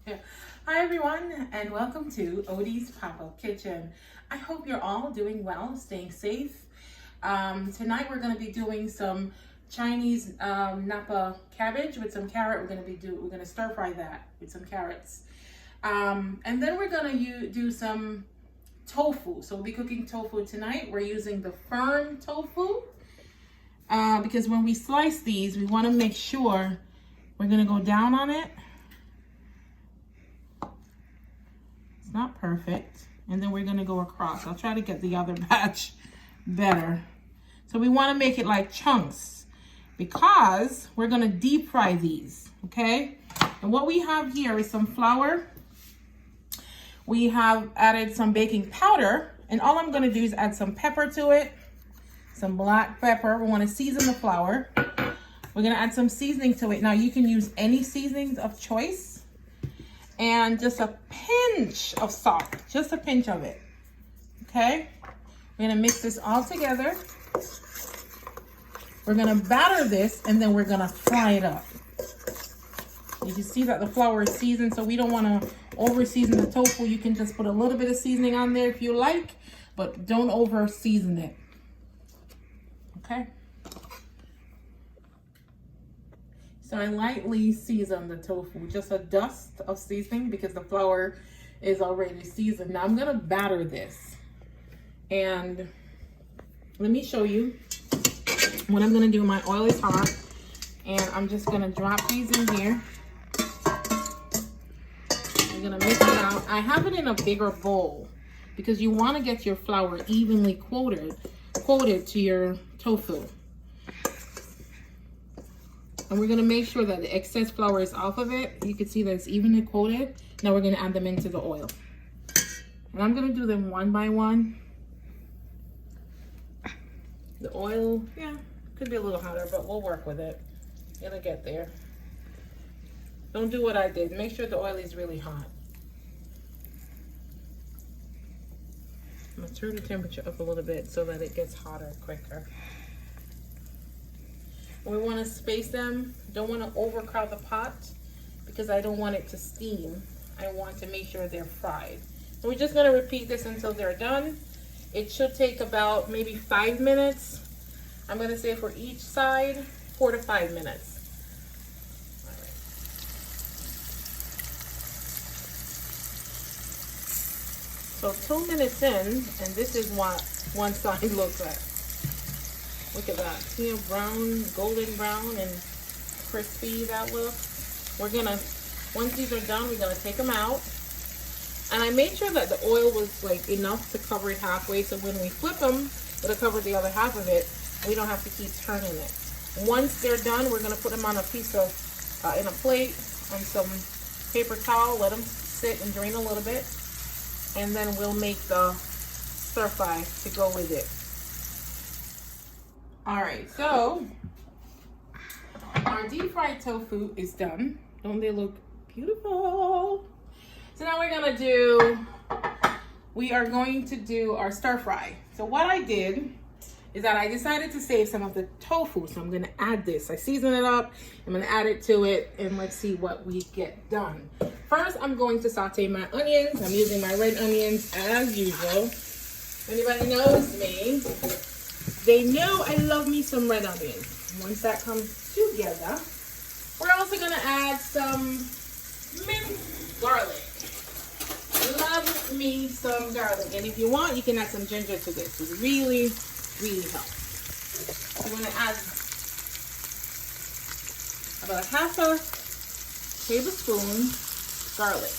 Hi everyone, and welcome to Odie's Pop-Up Kitchen. I hope you're all doing well, staying safe. Tonight we're going to be doing some Chinese Napa cabbage with some carrot. We're going to stir fry that with some carrots, and then we're going to do some tofu. So we'll be cooking tofu tonight. We're using the firm tofu because when we slice these, we want to make sure we're going to go down on it. Not perfect, and then we're gonna go across. I'll try to get the other batch better. So we want to make it like chunks because we're gonna deep fry these, okay? And what we have here is some flour. We have added some baking powder, and all I'm gonna do is add some pepper to it, some black pepper. We want to season the flour. We're gonna add some seasoning to it. Now you can use any seasonings of choice. And just a pinch of salt, just a pinch of it, okay? We're gonna mix this all together. We're gonna batter this, and then we're gonna fry it up. You can see that the flour is seasoned, so we don't wanna over season the tofu. You can just put a little bit of seasoning on there if you like, but don't over season it, okay? So I lightly season the tofu, just a dust of seasoning because the flour is already seasoned. Now I'm gonna batter this, and let me show you what I'm gonna do. My oil is hot, and I'm just gonna drop these in here. I'm gonna mix it out. I have it in a bigger bowl because you wanna get your flour evenly coated to your tofu. And we're gonna make sure that the excess flour is off of it. You can see that it's evenly coated. Now we're gonna add them into the oil. And I'm gonna do them one by one. The oil, yeah, could be a little hotter, but we'll work with it. It'll get there. Don't do what I did. Make sure the oil is really hot. I'm gonna turn the temperature up a little bit so that it gets hotter quicker. We want to space them. Don't want to overcrowd the pot because I don't want it to steam. I want to make sure they're fried. So we're just going to repeat this until they're done. It should take about maybe 5 minutes. I'm going to say for each side, 4 to 5 minutes. All right. So 2 minutes in, and this is what one side looks like. Look at that, see how brown, golden brown and crispy that looks? We're gonna, once these are done, we're gonna take them out. And I made sure that the oil was like enough to cover it halfway, so when we flip them, it'll cover the other half of it. We don't have to keep turning it. Once they're done, we're gonna put them on a piece of, in a plate on some paper towel, let them sit and drain a little bit. And then we'll make the stir fry to go with it. All right, so our deep fried tofu is done. Don't they look beautiful? So now we are going to do our stir fry. So what I did is that I decided to save some of the tofu. So I'm gonna add this. I season it up, I'm gonna add it to it, and let's see what we get done. First, I'm going to saute my onions. I'm using my red onions as usual. If anybody knows me, they know I love me some red onions. Once that comes together, we're also gonna add some minced garlic. Love me some garlic. And if you want, you can add some ginger to this. It really, really helps. I'm gonna add about half a tablespoon garlic.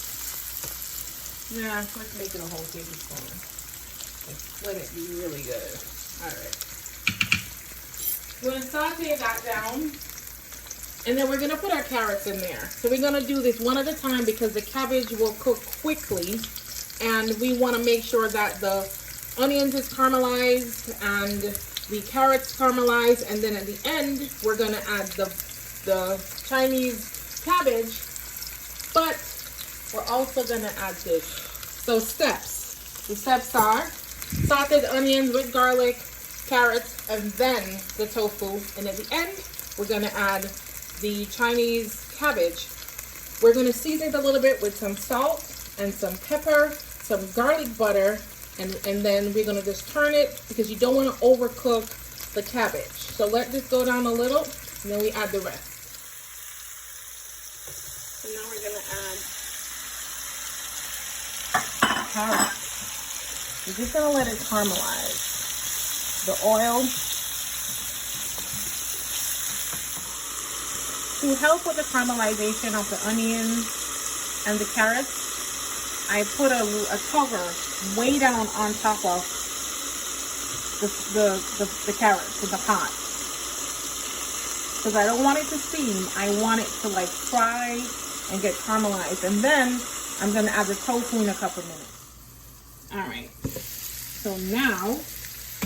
Yeah, let's make it a whole tablespoon. Let it be really good. All right. We're gonna saute that down, and then we're gonna put our carrots in there. So we're gonna do this one at a time because the cabbage will cook quickly, and we wanna make sure that the onions is caramelized and the carrots caramelized, and then at the end, we're gonna add the Chinese cabbage, but we're also gonna add this. So steps. The steps are sauteed onions with garlic, carrots, and then the tofu. And at the end, we're gonna add the Chinese cabbage We're gonna season it a little bit with some salt and some pepper, some garlic butter, and then we're gonna just turn it because you don't wanna overcook the cabbage. So let this go down a little, and then we add the rest. So now we're gonna add carrots. We're just gonna let it caramelize. The oil. To help with the caramelization of the onions and the carrots, I put a cover way down on top of the carrots in the pot. Because I don't want it to steam. I want it to like fry and get caramelized. And then I'm going to add the tofu in a couple minutes. Alright. So now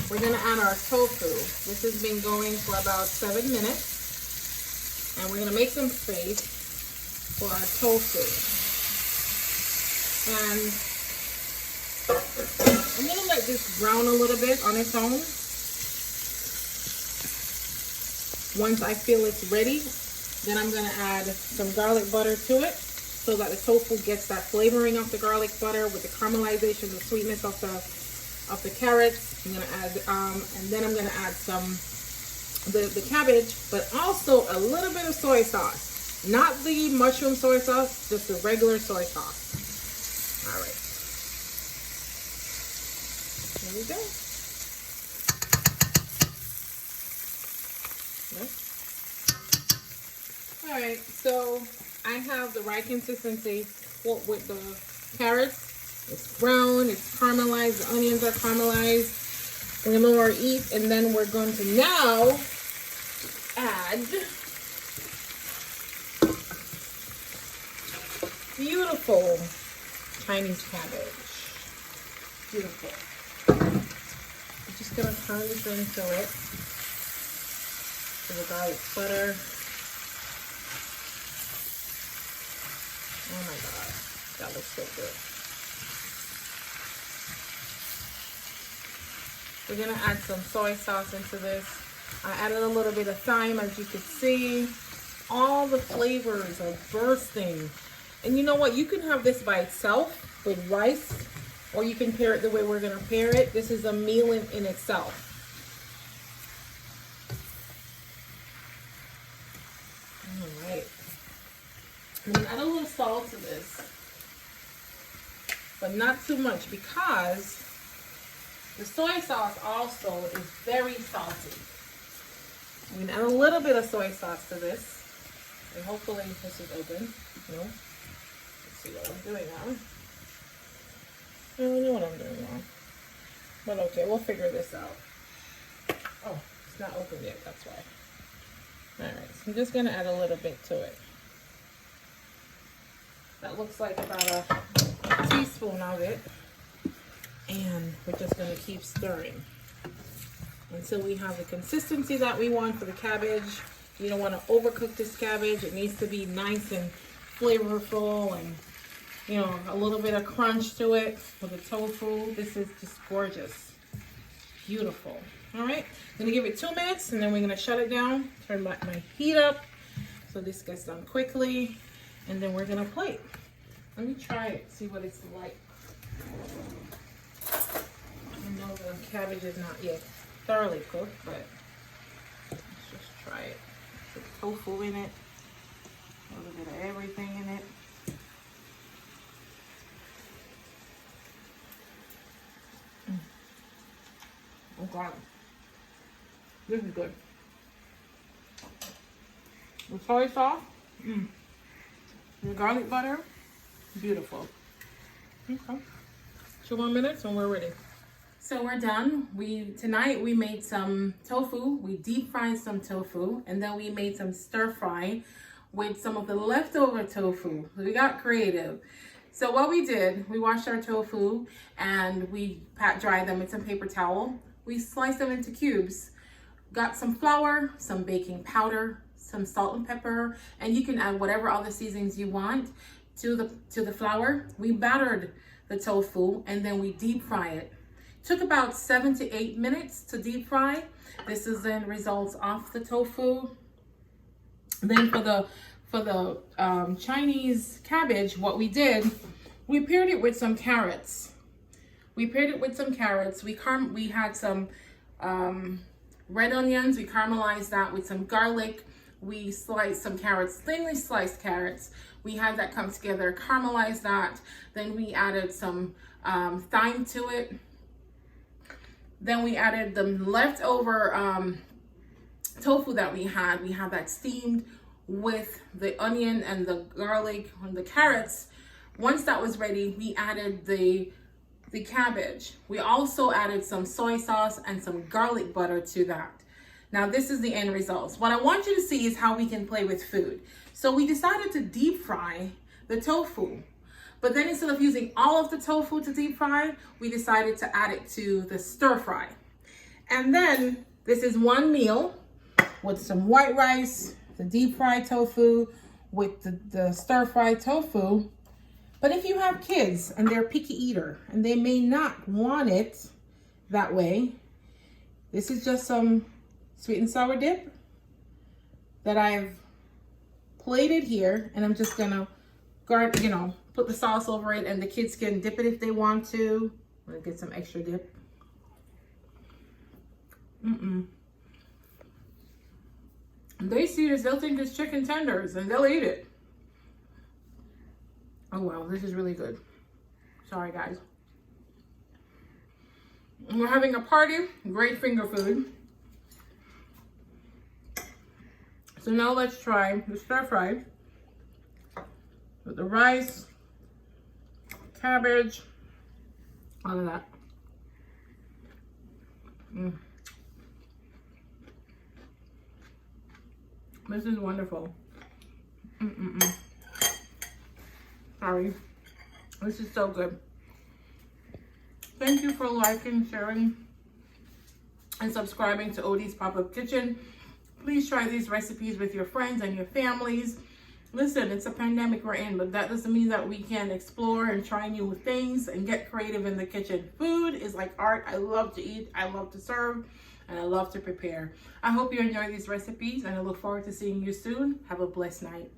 we're going to add our tofu. This has been going for about 7 minutes. And we're going to make some space for our tofu. And I'm going to let this brown a little bit on its own. Once I feel it's ready, then I'm going to add some garlic butter to it so that the tofu gets that flavoring of the garlic butter with the caramelization, the sweetness of the carrots. I'm going to add, and then I'm going to add some the cabbage, but also a little bit of soy sauce. Not the mushroom soy sauce, just the regular soy sauce. All right. There we go. All right, so I have the right consistency with the carrots. It's brown, it's caramelized, the onions are caramelized. We're gonna lower our heat, and then we're going to now add beautiful Chinese cabbage. Beautiful. I'm just gonna turn this into it. So the garlic butter. Oh my god, that looks so good. We're gonna add some soy sauce into this. I added a little bit of thyme, as you can see. All the flavors are bursting. And you know what? You can have this by itself with rice, or you can pair it the way we're gonna pair it. This is a meal in itself. All right. I'm gonna add a little salt to this, but not too much because the soy sauce also is very salty. I'm going to add a little bit of soy sauce to this. And hopefully this is open. No. Let's see what I'm doing now. I don't know what I'm doing wrong. But okay, we'll figure this out. Oh, it's not open yet, that's why. Alright, so I'm just going to add a little bit to it. That looks like about a teaspoon of it. And we're just going to keep stirring until we have the consistency that we want for the cabbage. You don't want to overcook this cabbage. It needs to be nice and flavorful and, you know, a little bit of crunch to it with the tofu. This is just gorgeous. Beautiful. All right. I'm going to give it 2 minutes and then we're going to shut it down. Turn my heat up so this gets done quickly. And then we're going to plate. Let me try it, see what it's like. I know the cabbage is not yet thoroughly cooked, but let's just try it. Put tofu in it, a little bit of everything in it. Oh God, this is good. The soy sauce, the garlic butter, beautiful. Okay. 2 more minutes and we're ready. So we're done. Tonight we made some tofu. We deep fried some tofu, and then we made some stir fry with some of the leftover tofu. We got creative. So what we did, we washed our tofu and we pat dried them with some paper towel. We sliced them into cubes. Got some flour, some baking powder, some salt and pepper, and you can add whatever other seasonings you want to the flour. We battered the tofu and then we deep fry it. Took about 7 to 8 minutes to deep fry. This is then results of the tofu. Then for the Chinese cabbage, what we did, we paired it with some carrots. We had some red onions. We caramelized that with some garlic. We sliced some carrots, thinly sliced carrots. We had that come together, caramelized that. Then we added some thyme to it. Then we added the leftover tofu that we had. We had that steamed with the onion and the garlic and the carrots. Once that was ready, we added the cabbage. We also added some soy sauce and some garlic butter to that. Now this is the end results. What I want you to see is how we can play with food. So we decided to deep fry the tofu. But then instead of using all of the tofu to deep fry, we decided to add it to the stir fry. And then this is one meal with some white rice, the deep fried tofu with the stir fried tofu. But if you have kids and they're picky eater and they may not want it that way, this is just some sweet and sour dip that I've plated here, and I'm just gonna put the sauce over it, and the kids can dip it if they want to. I'm gonna get some extra dip. They see this, they'll think it's chicken tenders and they'll eat it. Oh wow, this is really good. Sorry guys. We're having a party, great finger food. So now let's try the stir fry with the rice, cabbage, all of that. This is wonderful. Sorry. This is so good. Thank you for liking, sharing, and subscribing to Odie's Pop-Up Kitchen. Please try these recipes with your friends and your families. Listen, it's a pandemic we're in, but that doesn't mean that we can't explore and try new things and get creative in the kitchen. Food is like art. I love to eat, I love to serve, and I love to prepare. I hope you enjoy these recipes, and I look forward to seeing you soon. Have a blessed night.